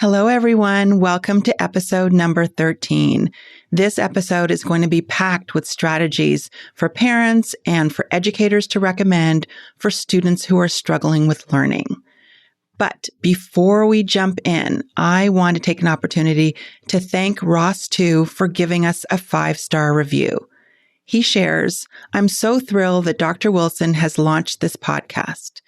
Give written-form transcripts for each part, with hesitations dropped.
Hello, everyone. Welcome to episode number 13. This episode is going to be packed with strategies for parents and for educators to recommend for students who are struggling with learning. But before we jump in, I want to take an opportunity to thank Ross, too, for giving us a 5-star review. He shares, "I'm so thrilled that Dr. Wilson has launched this podcast.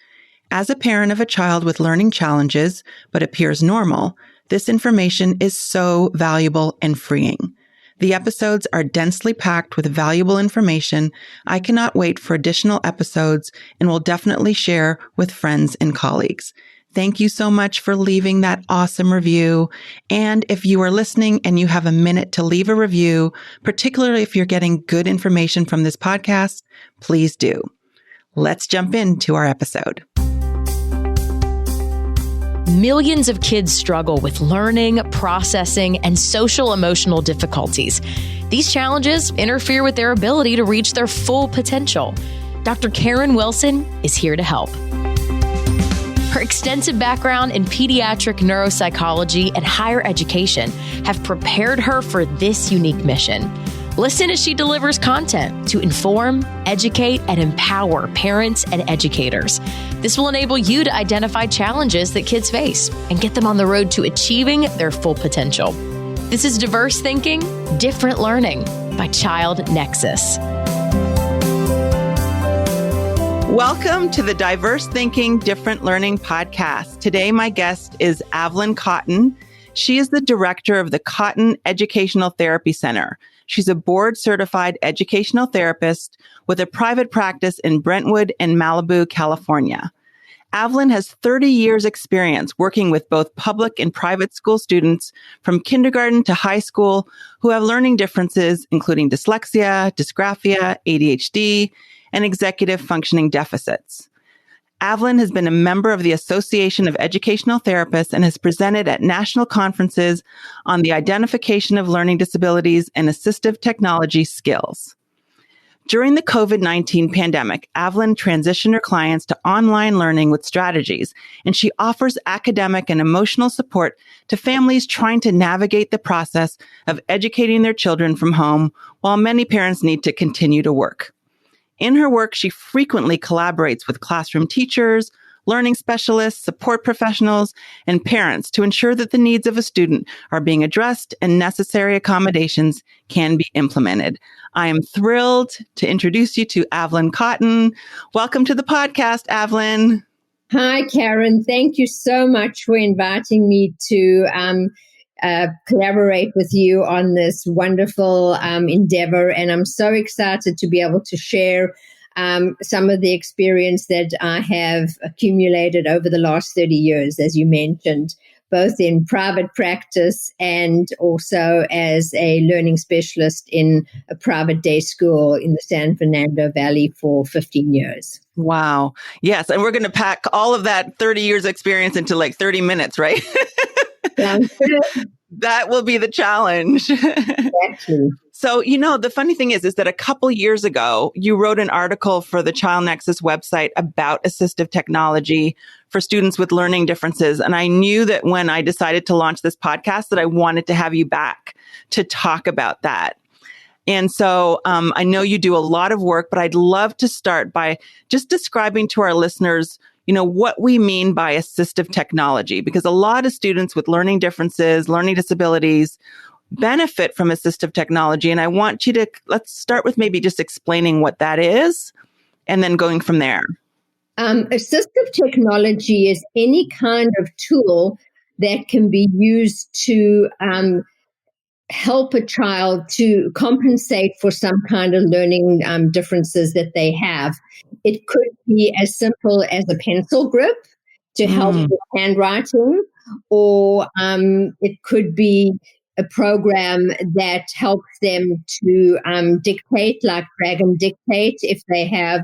As a parent of a child with learning challenges, but appears normal, this information is so valuable and freeing. The episodes are densely packed with valuable information. I cannot wait for additional episodes and will definitely share with friends and colleagues." Thank you so much for leaving that awesome review. And if you are listening and you have a minute to leave a review, particularly if you're getting good information from this podcast, please do. Let's jump into our episode. Millions of kids struggle with learning, processing, and social emotional difficulties. These challenges interfere with their ability to reach their full potential. Dr. Karen Wilson is here to help. Her extensive background in pediatric neuropsychology and higher education have prepared her for this unique mission. Listen as she delivers content to inform, educate, and empower parents and educators. This will enable you to identify challenges that kids face and get them on the road to achieving their full potential. This is Diverse Thinking, Different Learning by Child Nexus. Welcome to the Diverse Thinking, Different Learning podcast. Today, my guest is Avlyn Kotton. She is the director of the Kotton Educational Therapy Center. She's a board-certified educational therapist with a private practice in Brentwood and Malibu, California. Avlyn has 30 years experience working with both public and private school students from kindergarten to high school who have learning differences, including dyslexia, dysgraphia, ADHD, and executive functioning deficits. Avlyn has been a member of the Association of Educational Therapists and has presented at national conferences on the identification of learning disabilities and assistive technology skills. During the COVID-19 pandemic, Avlyn transitioned her clients to online learning with strategies, and she offers academic and emotional support to families trying to navigate the process of educating their children from home while many parents need to continue to work. In her work, she frequently collaborates with classroom teachers, learning specialists, support professionals, and parents to ensure that the needs of a student are being addressed and necessary accommodations can be implemented. I am thrilled to introduce you to Avlyn Kotton. Welcome to the podcast, Avlyn. Hi, Karen. Thank you so much for inviting me to collaborate with you on this wonderful endeavor. And I'm so excited to be able to share some of the experience that I have accumulated over the last 30 years, as you mentioned, both in private practice and also as a learning specialist in a private day school in the San Fernando Valley for 15 years. Wow. Yes. And we're going to pack all of that 30 years experience into like 30 minutes, right? That will be the challenge. Exactly. So, the funny thing is that a couple years ago, you wrote an article for the Child Nexus website about assistive technology for students with learning differences. And I knew that when I decided to launch this podcast that I wanted to have you back to talk about that. And so I know you do a lot of work, but I'd love to start by just describing to our listeners what we mean by assistive technology, because a lot of students with learning differences, learning disabilities benefit from assistive technology. And I want you to, let's start with maybe just explaining what that is and then going from there. Assistive technology is any kind of tool that can be used to help a child to compensate for some kind of learning differences that they have. It could be as simple as a pencil grip to help with handwriting, or it could be a program that helps them to dictate, like drag and dictate, if they have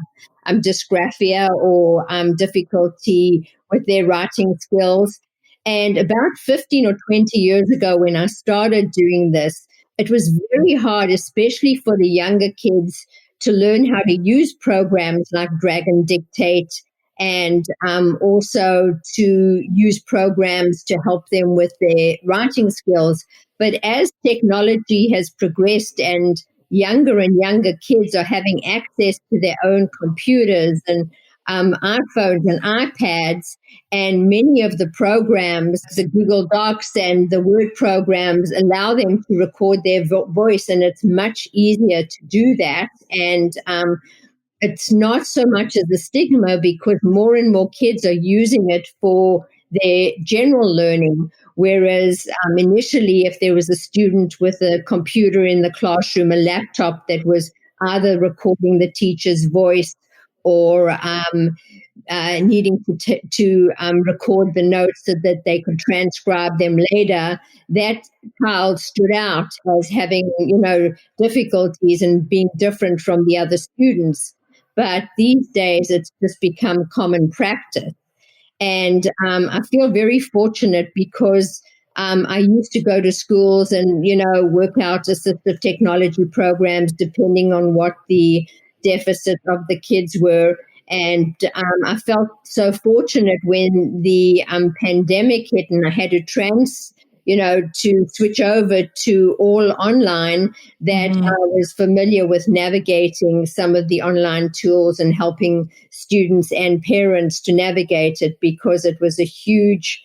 dysgraphia or difficulty with their writing skills. And about 15 or 20 years ago, when I started doing this, it was very hard, especially for the younger kids, to learn how to use programs like drag and dictate and also to use programs to help them with their writing skills. But as technology has progressed and younger kids are having access to their own computers and iPhones and iPads, and many of the programs, the Google Docs and the Word programs, allow them to record their voice, and it's much easier to do that. And it's not so much as a stigma because more and more kids are using it for their general learning. Whereas initially, if there was a student with a computer in the classroom, a laptop that was either recording the teacher's voice or needing to record the notes so that they could transcribe them later, that child stood out as having, difficulties and being different from the other students. But these days, it's just become common practice. And I feel very fortunate because I used to go to schools and, work out assistive technology programs depending on what the deficit of the kids were. And I felt so fortunate when the pandemic hit and I had to switch over to all online, that I was familiar with navigating some of the online tools and helping students and parents to navigate it, because it was a huge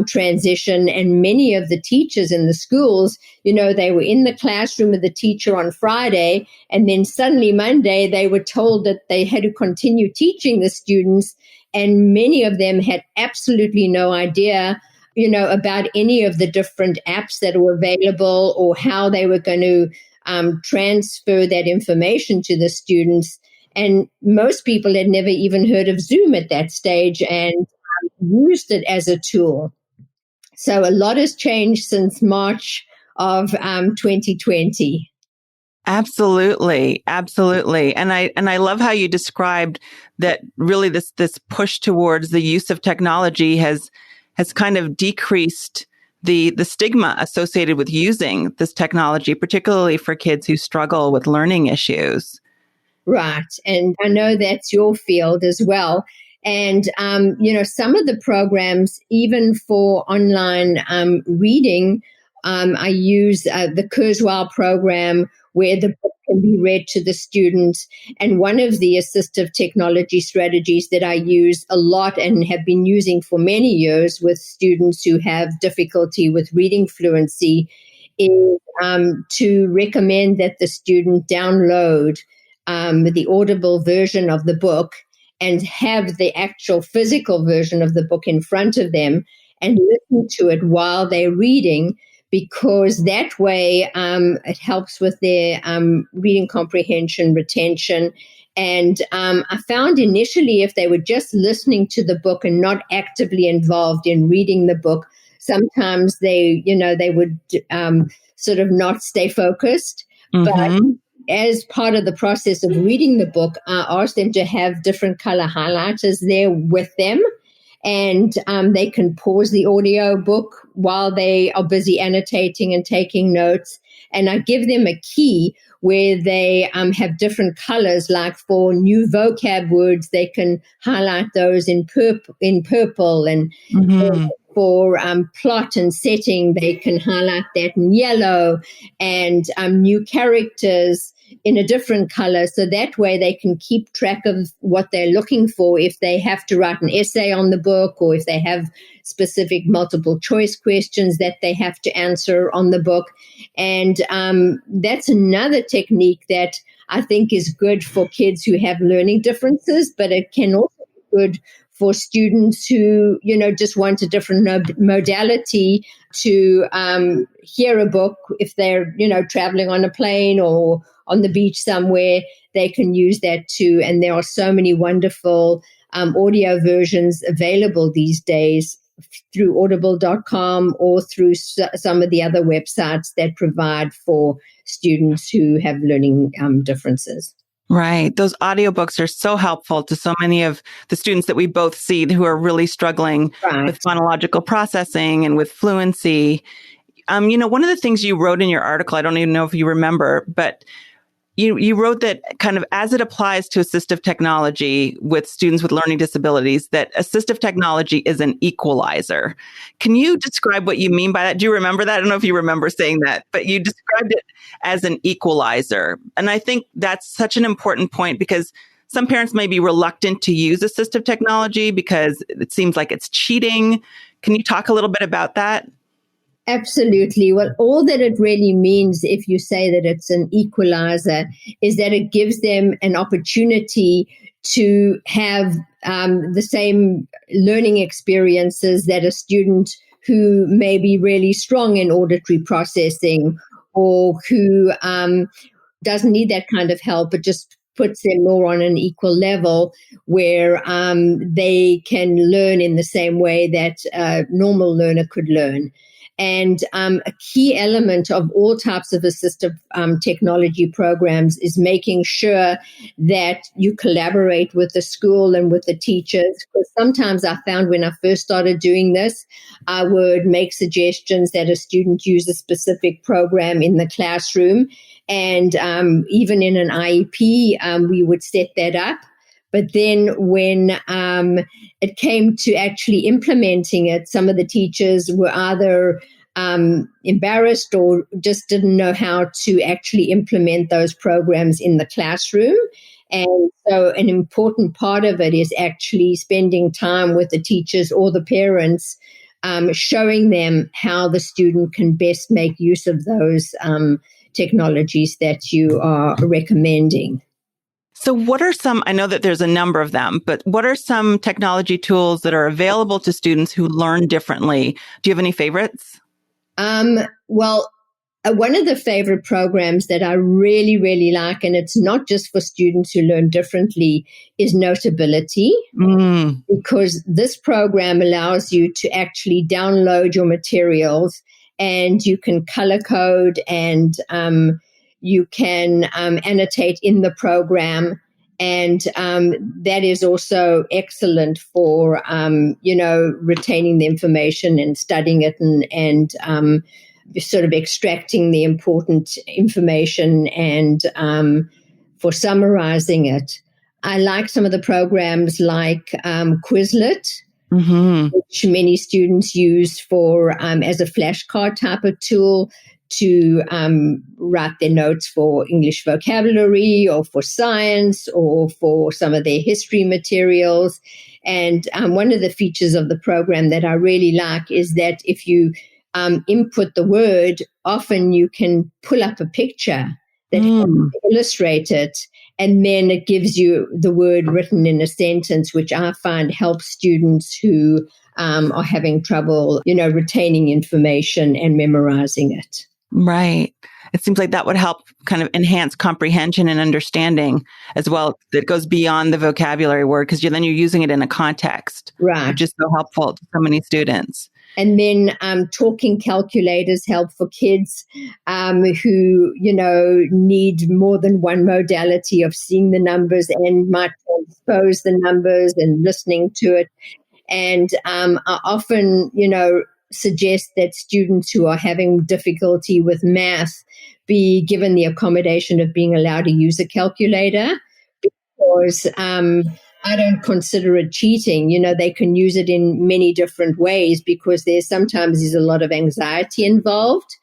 transition. And many of the teachers in the schools, they were in the classroom with the teacher on Friday, and then suddenly Monday they were told that they had to continue teaching the students, and many of them had absolutely no idea about any of the different apps that were available or how they were going to transfer that information to the students. And most people had never even heard of Zoom at that stage and used it as a tool. So a lot has changed since March of 2020. Absolutely. Absolutely. And I love how you described that really this push towards the use of technology has kind of decreased the stigma associated with using this technology, particularly for kids who struggle with learning issues. Right. And I know that's your field as well. And, some of the programs, even for online reading, I use the Kurzweil program, where the book can be read to the students. And one of the assistive technology strategies that I use a lot and have been using for many years with students who have difficulty with reading fluency is to recommend that the student download the Audible version of the book and have the actual physical version of the book in front of them and listen to it while they're reading, because that way it helps with their reading comprehension, retention. And I found initially if they were just listening to the book and not actively involved in reading the book, sometimes they would sort of not stay focused. But as part of the process of reading the book, I asked them to have different color highlighters there with them. And they can pause the audio book while they are busy annotating and taking notes. And I give them a key where they have different colors, like for new vocab words, they can highlight those in purple, and for plot and setting, they can highlight that in yellow, and new characters in a different color. So that way they can keep track of what they're looking for if they have to write an essay on the book, or if they have specific multiple choice questions that they have to answer on the book. And that's another technique that I think is good for kids who have learning differences, but it can also be good for students who, just want a different modality to hear a book. If they're, traveling on a plane or on the beach somewhere, they can use that too. And there are so many wonderful audio versions available these days through audible.com or through some of the other websites that provide for students who have learning differences. Right. Those audiobooks are so helpful to so many of the students that we both see who are really struggling with phonological processing and with fluency. One of the things you wrote in your article, I don't even know if you remember, but you wrote that kind of as it applies to assistive technology with students with learning disabilities, that assistive technology is an equalizer. Can you describe what you mean by that? Do you remember that? I don't know if you remember saying that, but you described it as an equalizer. And I think that's such an important point because some parents may be reluctant to use assistive technology because it seems like it's cheating. Can you talk a little bit about that? Absolutely. Well, all that it really means, if you say that it's an equalizer, is that it gives them an opportunity to have the same learning experiences that a student who may be really strong in auditory processing or who doesn't need that kind of help, but just puts them more on an equal level where they can learn in the same way that a normal learner could learn. And a key element of all types of assistive technology programs is making sure that you collaborate with the school and with the teachers. Because sometimes I found when I first started doing this, I would make suggestions that a student use a specific program in the classroom. And even in an IEP, we would set that up. But then when it came to actually implementing it, some of the teachers were either embarrassed or just didn't know how to actually implement those programs in the classroom. And so an important part of it is actually spending time with the teachers or the parents, showing them how the student can best make use of those technologies that you are recommending. So what are some, I know that there's a number of them, but what are some technology tools that are available to students who learn differently? Do you have any favorites? Well, one of the favorite programs that I really, really like, and it's not just for students who learn differently, is Notability, because this program allows you to actually download your materials and you can color code and you can annotate in the program, and that is also excellent for retaining the information and studying it and sort of extracting the important information and for summarizing it. I like some of the programs like Quizlet, which many students use for as a flashcard type of tool to write their notes for English vocabulary or for science or for some of their history materials. And one of the features of the program that I really like is that if you input the word, often you can pull up a picture that helps illustrate it, and then it gives you the word written in a sentence, which I find helps students who are having trouble, retaining information and memorizing it. Right. It seems like that would help kind of enhance comprehension and understanding as well. That goes beyond the vocabulary word because then you're using it in a context, right? Which is so helpful to so many students. And then talking calculators help for kids who, need more than one modality of seeing the numbers and might transpose the numbers and listening to it. And I often, suggest that students who are having difficulty with math be given the accommodation of being allowed to use a calculator, because I don't consider it cheating. They can use it in many different ways because sometimes there's a lot of anxiety involved.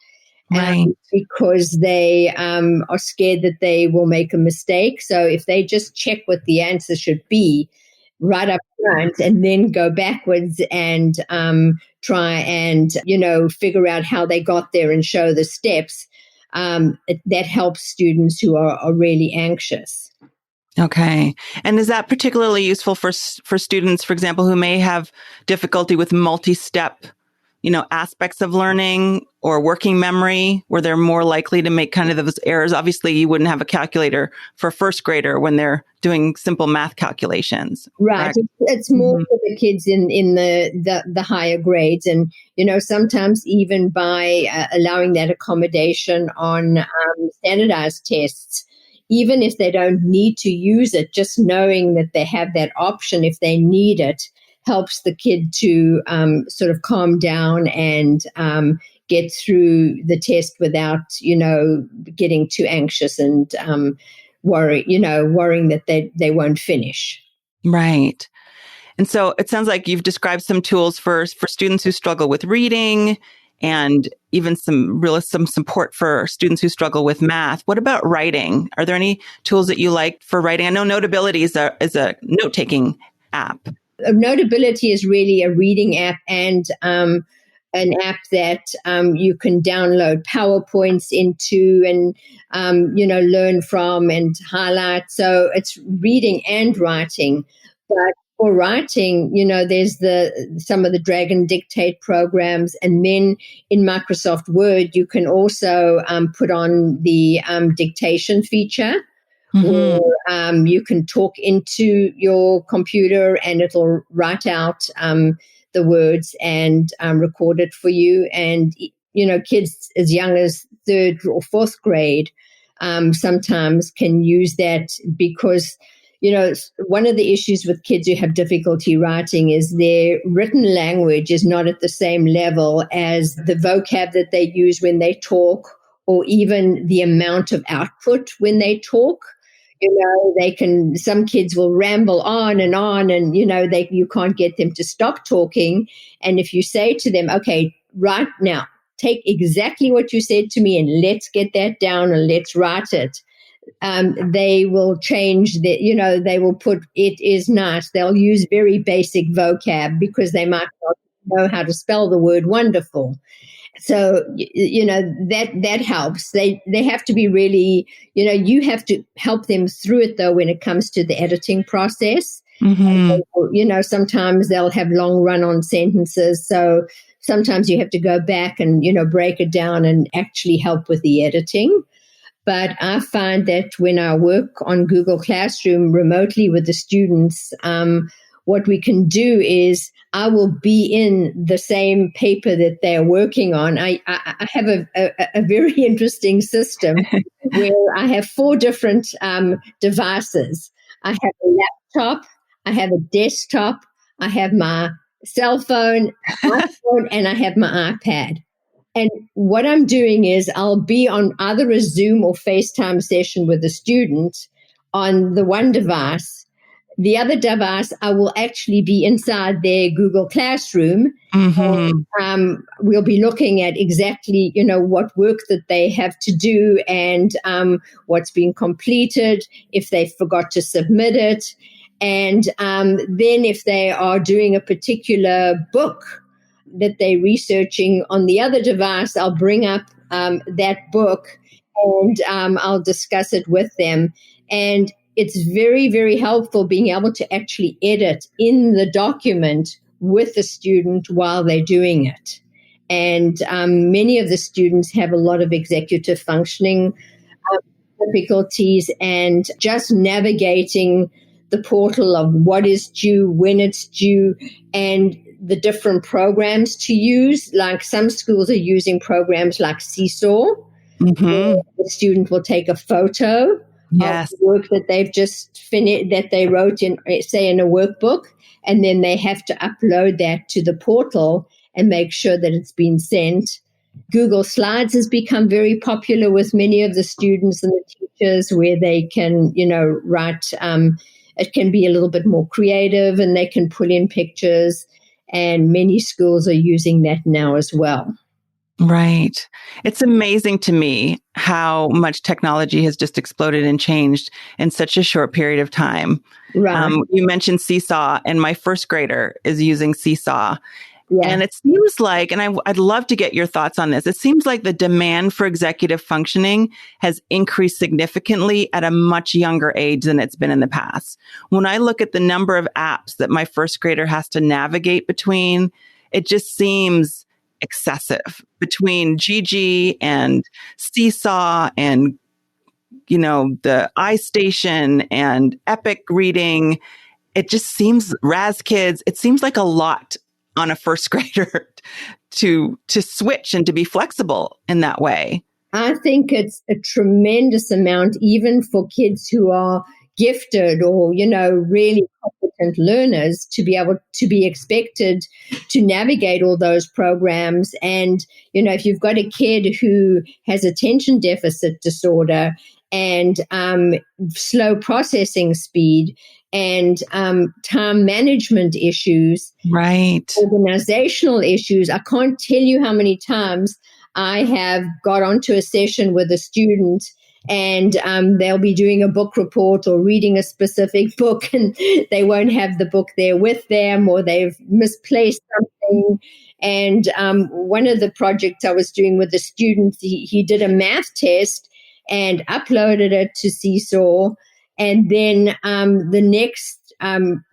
Right. Because they are scared that they will make a mistake. So if they just check what the answer should be right up front and then go backwards and try and, figure out how they got there and show the steps, that helps students who are really anxious. Okay. And is that particularly useful for students, for example, who may have difficulty with multi-step, aspects of learning or working memory, where they're more likely to make kind of those errors? Obviously, you wouldn't have a calculator for a first grader when they're doing simple math calculations. Right. It's more for the kids in the higher grades. And, sometimes even by allowing that accommodation on standardized tests, even if they don't need to use it, just knowing that they have that option if they need it helps the kid to sort of calm down and get through the test without, getting too anxious and worrying that they won't finish. Right. And so it sounds like you've described some tools for students who struggle with reading, and even some support for students who struggle with math. What about writing? Are there any tools that you like for writing? I know Notability is a note-taking app. Notability is really a reading app and an app that you can download PowerPoints into and learn from and highlight. So it's reading and writing. But for writing, there's some of the drag and dictate programs, and then in Microsoft Word, you can also put on the dictation feature, where you can talk into your computer and it'll write out the words and record it for you. And kids as young as 3rd or 4th grade sometimes can use that because one of the issues with kids who have difficulty writing is their written language is not at the same level as the vocab that they use when they talk, or even the amount of output when they talk. Some kids will ramble on, and you can't get them to stop talking. And if you say to them, okay, right now, take exactly what you said to me and let's get that down and let's write it. They will change they will put "it is nice." They'll use very basic vocab because they might not know how to spell the word wonderful. So, that helps. They have to be really, you have to help them through it though when it comes to the editing process. Sometimes they'll have long run-on sentences. So sometimes you have to go back and, break it down and actually help with the editing. But I find that when I work on Google Classroom remotely with the students, what we can do is I will be in the same paper that they're working on. I have a very interesting system where I have 4 different devices. I have a laptop, I have a desktop, I have my cell phone, iPhone, and I have my iPad. And what I'm doing is I'll be on either a Zoom or FaceTime session with the student on the one device. The other device, I will actually be inside their Google Classroom. And, we'll be looking at exactly, what work that they have to do and what's been completed, if they forgot to submit it. And then if they are doing a particular book that they're researching on the other device, I'll bring up that book and I'll discuss it with them. And it's very, very helpful being able to actually edit in the document with the student while they're doing it. And many of the students have a lot of executive functioning difficulties and just navigating the portal of what is due, when it's due, and the different programs to use. Like some schools are using programs like SeeSaw, where the student will take a photo of the work that they've just finished, that they wrote in, say, in a workbook, and then they have to upload that to the portal and make sure that it's been sent. Google Slides has become very popular with many of the students and the teachers, where they can, write. It can be a little bit more creative, and they can pull in pictures. And many schools are using that now as well. Right. It's amazing to me how much technology has just exploded and changed in such a short period of time. Right. You mentioned SeeSaw, and my 1st grader is using SeeSaw. Yeah. And it seems like, and I'd love to get your thoughts on this, it seems like the demand for executive functioning has increased significantly at a much younger age than it's been in the past. When I look at the number of apps that my 1st grader has to navigate between, it just seems excessive, between GG and SeeSaw and, the iStation and Epic Reading. It just seems, RazKids, it seems like a lot on a 1st grader to switch and to be flexible in that way. I think it's a tremendous amount, even for kids who are gifted or, really competent learners to be able to be expected to navigate all those programs. And, if you've got a kid who has attention deficit disorder and slow processing speed and time management issues, right, organizational issues, I can't tell you how many times I have got onto a session with a student and they'll be doing a book report or reading a specific book and they won't have the book there with them, or they've misplaced something. And one of the projects I was doing with a student, he did a math test and uploaded it to SeeSaw. And then the next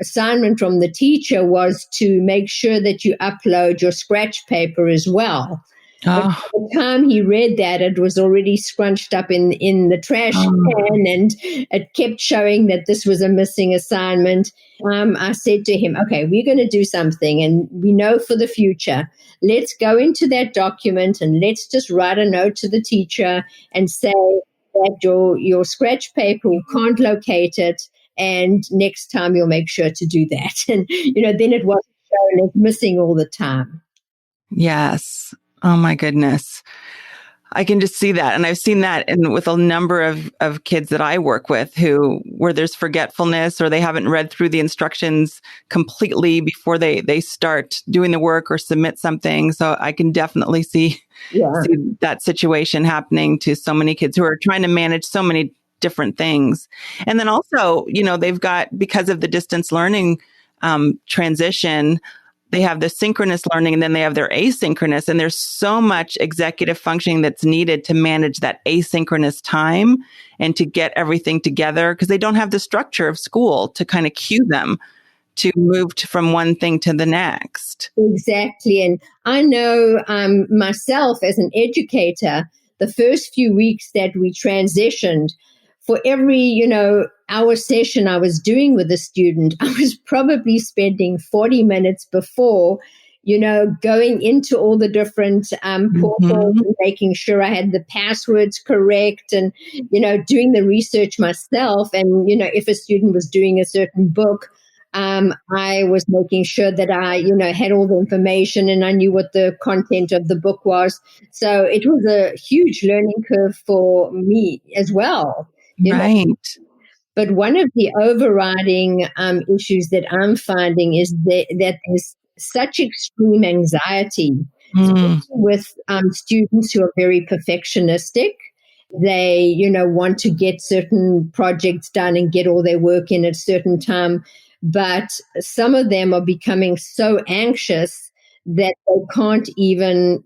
assignment from the teacher was to make sure that you upload your scratch paper as well. But by the time he read that, it was already scrunched up in the trash can, and it kept showing that this was a missing assignment. I said to him, okay, we're going to do something, and we know for the future. Let's go into that document and let's just write a note to the teacher and say that your scratch paper, we can't locate it, and next time you'll make sure to do that. And, then it wasn't shown as missing all the time. Yes. Oh my goodness. I can just see that. And I've seen that with a number of kids that I work with where there's forgetfulness or they haven't read through the instructions completely before they start doing the work or submit something. So I can definitely see that situation happening to so many kids who are trying to manage so many different things. And then also, they've got, because of the distance learning transition, they have the synchronous learning and then they have their asynchronous, and there's so much executive functioning that's needed to manage that asynchronous time and to get everything together, because they don't have the structure of school to kind of cue them to move from one thing to the next. Exactly. And I know myself as an educator, the first few weeks that we transitioned, for every, hour session I was doing with a student, I was probably spending 40 minutes before, going into all the different portals and making sure I had the passwords correct and, doing the research myself. And, if a student was doing a certain book, I was making sure that I, had all the information and I knew what the content of the book was. So it was a huge learning curve for me as well. Right. But one of the overriding issues that I'm finding is that there's such extreme anxiety with students who are very perfectionistic. They, want to get certain projects done and get all their work in at a certain time. But some of them are becoming so anxious that they can't even,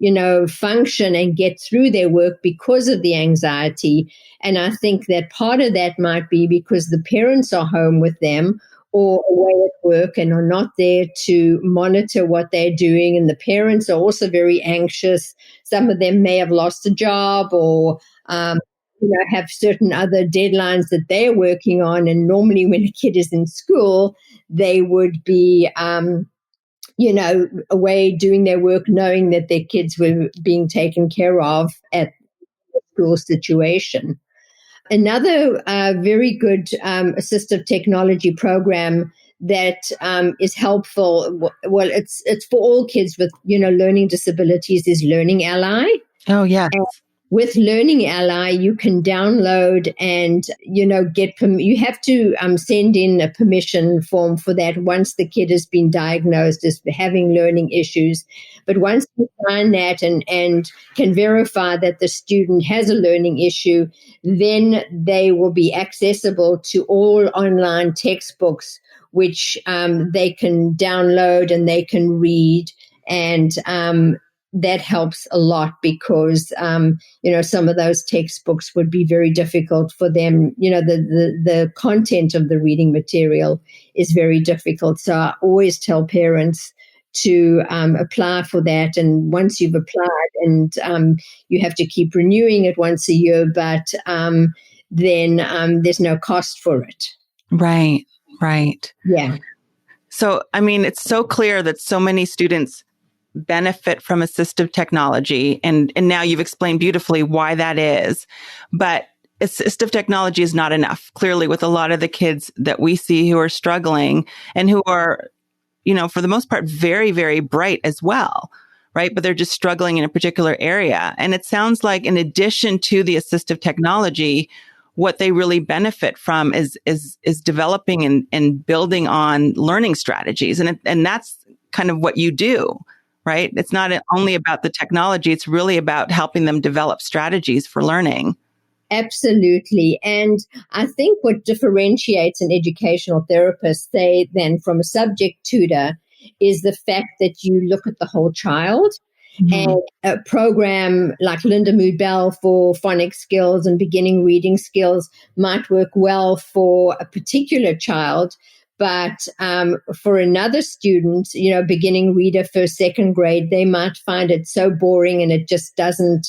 function and get through their work because of the anxiety. And I think that part of that might be because the parents are home with them or away at work and are not there to monitor what they're doing. And the parents are also very anxious. Some of them may have lost a job or, have certain other deadlines that they're working on. And normally when a kid is in school, they would be, away doing their work, knowing that their kids were being taken care of at the school situation. Another very good assistive technology program that is helpful, well, it's for all kids with, learning disabilities, is Learning Ally. Oh, yeah. With Learning Ally, you can download and, you have to send in a permission form for that once the kid has been diagnosed as having learning issues. But once you sign that and can verify that the student has a learning issue, then they will be accessible to all online textbooks, which they can download and they can read. And that helps a lot because, some of those textbooks would be very difficult for them. The content of the reading material is very difficult. So I always tell parents to apply for that. And once you've applied, and you have to keep renewing it once a year, but then there's no cost for it. Right. Yeah. So, it's so clear that so many students benefit from assistive technology. And now you've explained beautifully why that is. But assistive technology is not enough, clearly, with a lot of the kids that we see who are struggling and who are, for the most part, very, very bright as well, right? But they're just struggling in a particular area. And it sounds like in addition to the assistive technology, what they really benefit from is developing and building on learning strategies. And that's kind of what you do, right? It's not only about the technology. It's really about helping them develop strategies for learning. Absolutely. And I think what differentiates an educational therapist, say, then from a subject tutor is the fact that you look at the whole child. Mm-hmm. And a program like Linda Mood Bell for phonics skills and beginning reading skills might work well for a particular child. But for another student, beginning reader, first, second grade, they might find it so boring and it just doesn't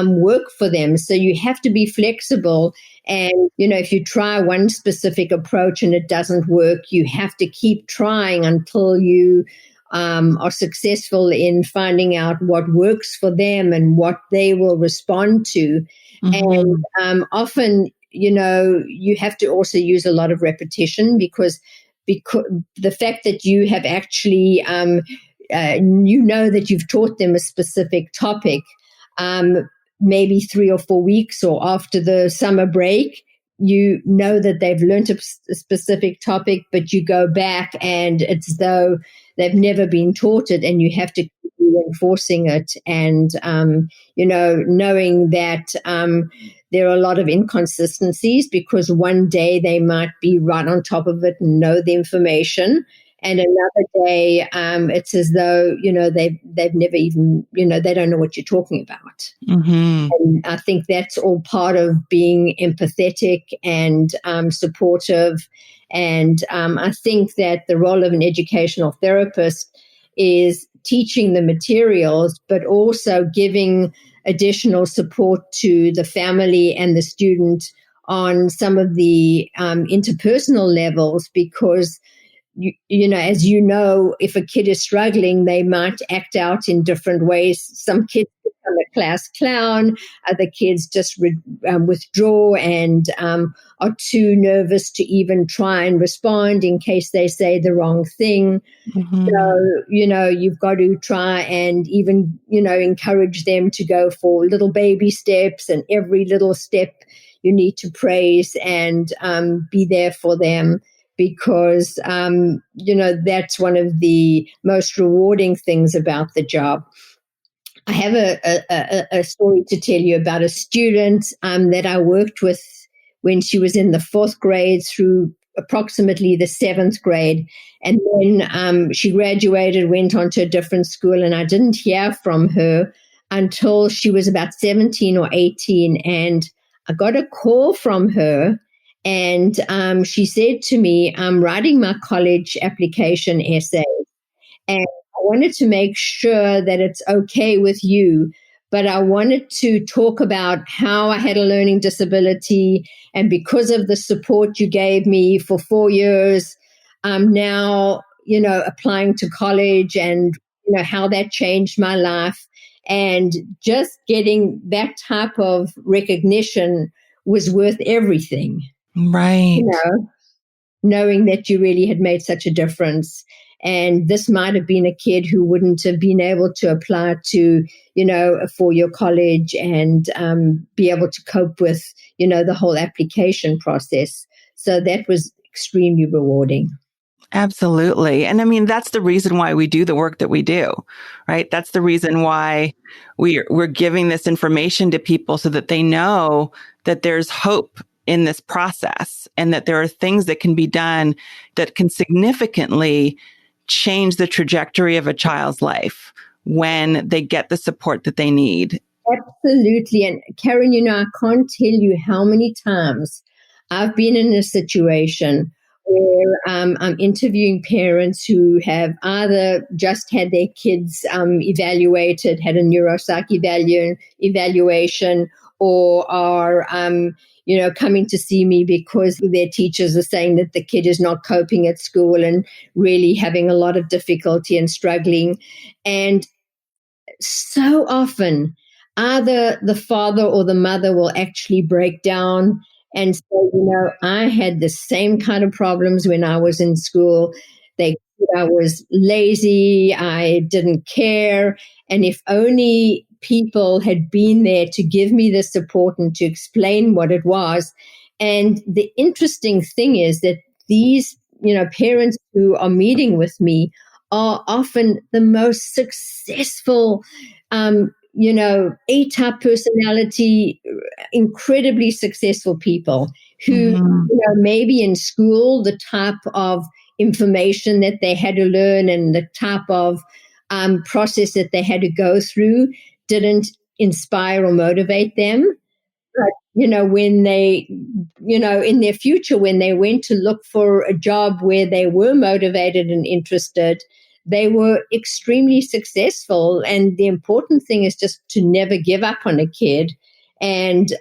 work for them. So you have to be flexible. And, if you try one specific approach and it doesn't work, you have to keep trying until you are successful in finding out what works for them and what they will respond to. Mm-hmm. And often, you have to also use a lot of repetition because the fact that you have actually, that you've taught them a specific topic, maybe 3 or 4 weeks or after the summer break, that they've learned a specific topic, but you go back and it's as though they've never been taught it, and you have to keep reinforcing it. And, knowing that there are a lot of inconsistencies because one day they might be right on top of it and know the information. And another day, it's as though, they've never even, they don't know what you're talking about. Mm-hmm. And I think that's all part of being empathetic and supportive. And I think that the role of an educational therapist is teaching the materials, but also giving additional support to the family and the student on some of the interpersonal levels, because if a kid is struggling, they might act out in different ways. Some kids become a class clown. Other kids just withdraw and are too nervous to even try and respond in case they say the wrong thing. Mm-hmm. So, you've got to try and even, encourage them to go for little baby steps, and every little step you need to praise and be there for them. Because, that's one of the most rewarding things about the job. I have a story to tell you about a student that I worked with when she was in the 4th grade through approximately the 7th grade. And then she graduated, went on to a different school, and I didn't hear from her until she was about 17 or 18. And I got a call from her. And she said to me, I'm writing my college application essay, and I wanted to make sure that it's okay with you, but I wanted to talk about how I had a learning disability, and because of the support you gave me for 4 years, I'm now, applying to college, and, how that changed my life. And just getting that type of recognition was worth everything. Right. Knowing that you really had made such a difference. And this might have been a kid who wouldn't have been able to apply to, a 4-year college and be able to cope with, the whole application process. So that was extremely rewarding. Absolutely. And I mean, that's the reason why we do the work that we do, right? That's the reason why we're giving this information to people so that they know that there's hope in this process, and that there are things that can be done that can significantly change the trajectory of a child's life when they get the support that they need. Absolutely. And Karen, I can't tell you how many times I've been in a situation where I'm interviewing parents who have either just had their kids evaluated, had a neuropsych evaluation, or are coming to see me because their teachers are saying that the kid is not coping at school and really having a lot of difficulty and struggling. And so often either the father or the mother will actually break down and say, I had the same kind of problems when I was in school. I was lazy, I didn't care, and if only people had been there to give me the support and to explain what it was. And the interesting thing is that these, parents who are meeting with me are often the most successful, A-type personality, incredibly successful people who, maybe in school, the type of information that they had to learn and the type of process that they had to go through didn't inspire or motivate them. But, when they, in their future, when they went to look for a job where they were motivated and interested, they were extremely successful. And the important thing is just to never give up on a kid and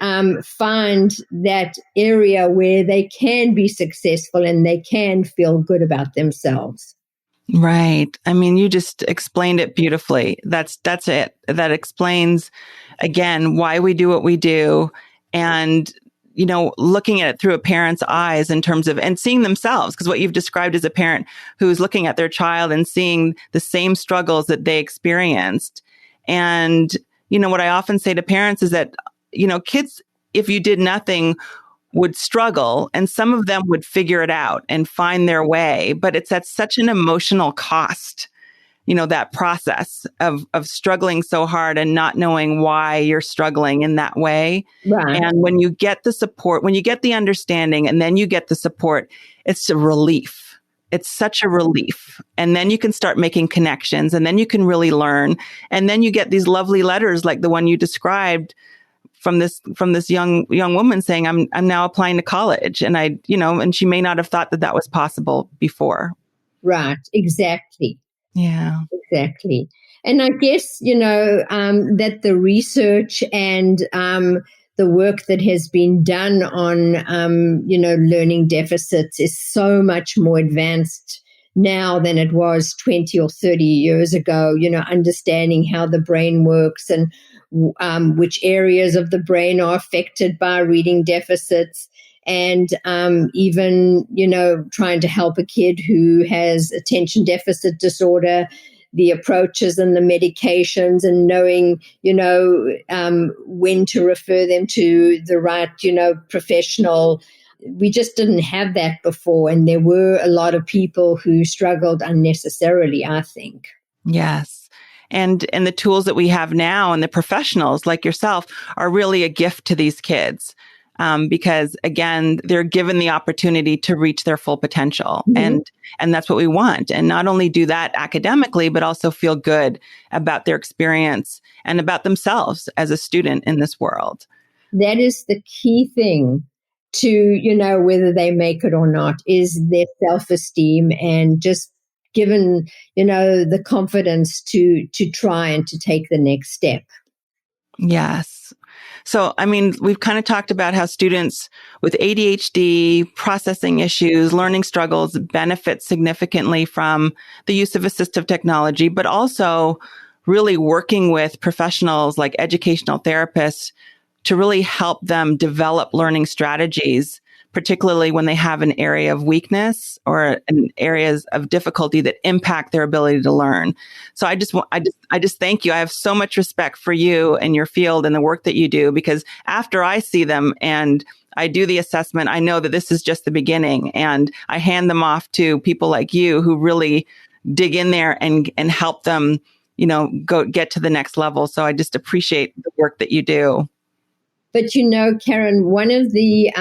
find that area where they can be successful and they can feel good about themselves. Right. I mean, you just explained it beautifully. That's it. That explains, again, why we do what we do. And, looking at it through a parent's eyes in terms of, and seeing themselves, because what you've described as a parent who's looking at their child and seeing the same struggles that they experienced. And, what I often say to parents is that, kids, if you did nothing, would struggle, and some of them would figure it out and find their way. But it's at such an emotional cost, that process of struggling so hard and not knowing why you're struggling in that way. Right. And when you get the support, when you get the understanding and then you get the support, it's a relief. It's such a relief. And then you can start making connections, and then you can really learn. And then you get these lovely letters like the one you described from this young woman saying, I'm now applying to college. And and she may not have thought that was possible before. Right. Exactly. Yeah. Exactly. And I guess, that the research and the work that has been done on, learning deficits is so much more advanced now than it was 20 or 30 years ago, understanding how the brain works and which areas of the brain are affected by reading deficits. And even, trying to help a kid who has attention deficit disorder, the approaches and the medications, and knowing, when to refer them to the right, professional. We just didn't have that before. And there were a lot of people who struggled unnecessarily, I think. Yes. And the tools that we have now and the professionals like yourself are really a gift to these kids. Because again, they're given the opportunity to reach their full potential. Mm-hmm. And that's what we want. And not only do that academically, but also feel good about their experience and about themselves as a student in this world. That is the key thing to, whether they make it or not, is their self-esteem and just given, the confidence to try and to take the next step. Yes. So, I mean, we've kind of talked about how students with ADHD, processing issues, learning struggles benefit significantly from the use of assistive technology, but also really working with professionals like educational therapists to really help them develop learning strategies, particularly when they have an area of weakness or areas of difficulty that impact their ability to learn. So I just thank you. I have so much respect for you and your field and the work that you do, because after I see them and I do the assessment, I know that this is just the beginning, and I hand them off to people like you who really dig in there and help them, go get to the next level. So I just appreciate the work that you do. But, Karen, one of the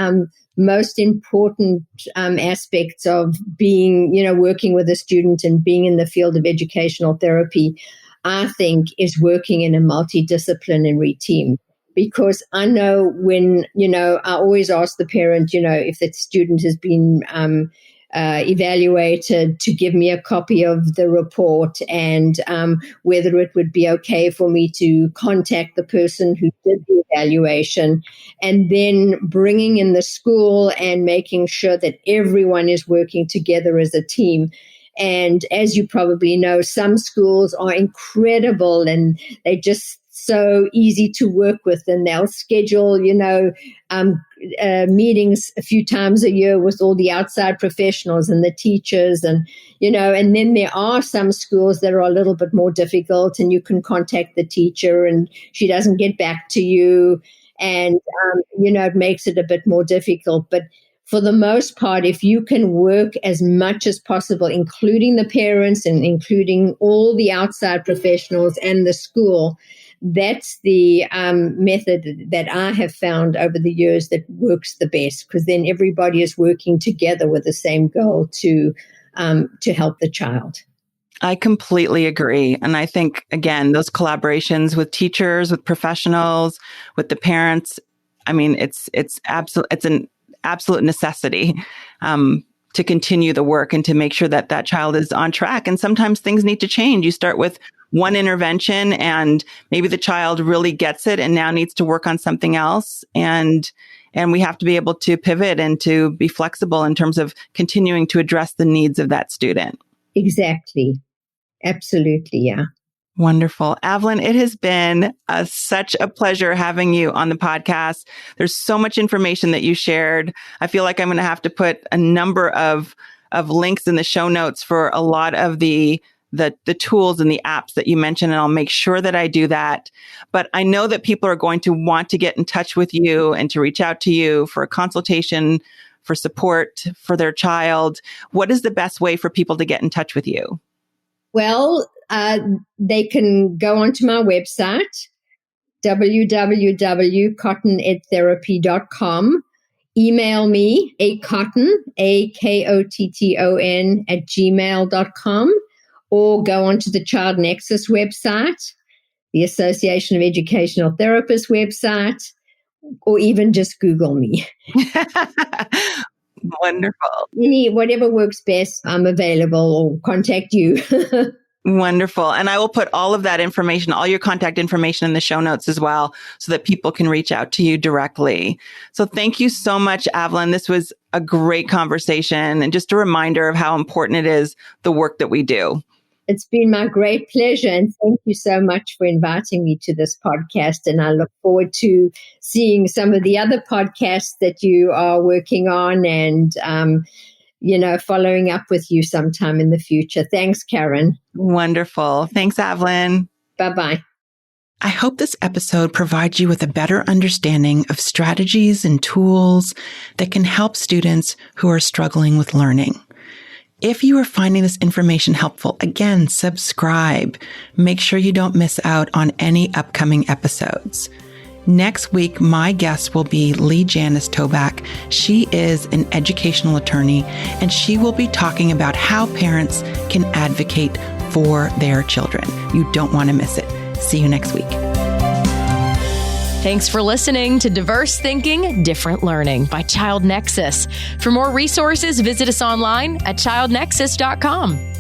most important aspects of being, working with a student and being in the field of educational therapy, I think, is working in a multidisciplinary team. Because I know when, I always ask the parent, if the student has been evaluated, to give me a copy of the report and whether it would be okay for me to contact the person who did the evaluation, and then bringing in the school and making sure that everyone is working together as a team. And as you probably know, some schools are incredible and they just so easy to work with, and they'll schedule, meetings a few times a year with all the outside professionals and the teachers, and then there are some schools that are a little bit more difficult, and you can contact the teacher and she doesn't get back to you, and it makes it a bit more difficult. But for the most part, if you can work as much as possible, including the parents and including all the outside professionals and the school, that's the method that I have found over the years that works the best, because then everybody is working together with the same goal to help the child. I completely agree. And I think, again, those collaborations with teachers, with professionals, with the parents, I mean, it's an absolute necessity to continue the work and to make sure that that child is on track. And sometimes things need to change. You start with one intervention and maybe the child really gets it and now needs to work on something else. And we have to be able to pivot and to be flexible in terms of continuing to address the needs of that student. Exactly. Absolutely. Yeah. Wonderful. Avlyn, it has been such a pleasure having you on the podcast. There's so much information that you shared. I feel like I'm going to have to put a number of links in the show notes for a lot of the tools and the apps that you mentioned, and I'll make sure that I do that. But I know that people are going to want to get in touch with you and to reach out to you for a consultation, for support for their child. What is the best way for people to get in touch with you? Well, they can go onto my website, www.kottonedtherapy.com. Email me, akotton, akotton @gmail.com, or go onto the Child Nexus website, the Association of Educational Therapists website, or even just Google me. Wonderful. Whatever works best, I'm available, or contact you. Wonderful. And I will put all of that information, all your contact information in the show notes as well, so that people can reach out to you directly. So thank you so much, Avlyn. This was a great conversation and just a reminder of how important it is, the work that we do. It's been my great pleasure. And thank you so much for inviting me to this podcast. And I look forward to seeing some of the other podcasts that you are working on and, following up with you sometime in the future. Thanks, Karen. Wonderful. Thanks, Avlyn. Bye-bye. I hope this episode provides you with a better understanding of strategies and tools that can help students who are struggling with learning. If you are finding this information helpful, again, subscribe. Make sure you don't miss out on any upcoming episodes. Next week, my guest will be Lee Janice Toback. She is an educational attorney, and she will be talking about how parents can advocate for their children. You don't want to miss it. See you next week. Thanks for listening to Diverse Thinking, Different Learning by Child Nexus. For more resources, visit us online at childnexus.com.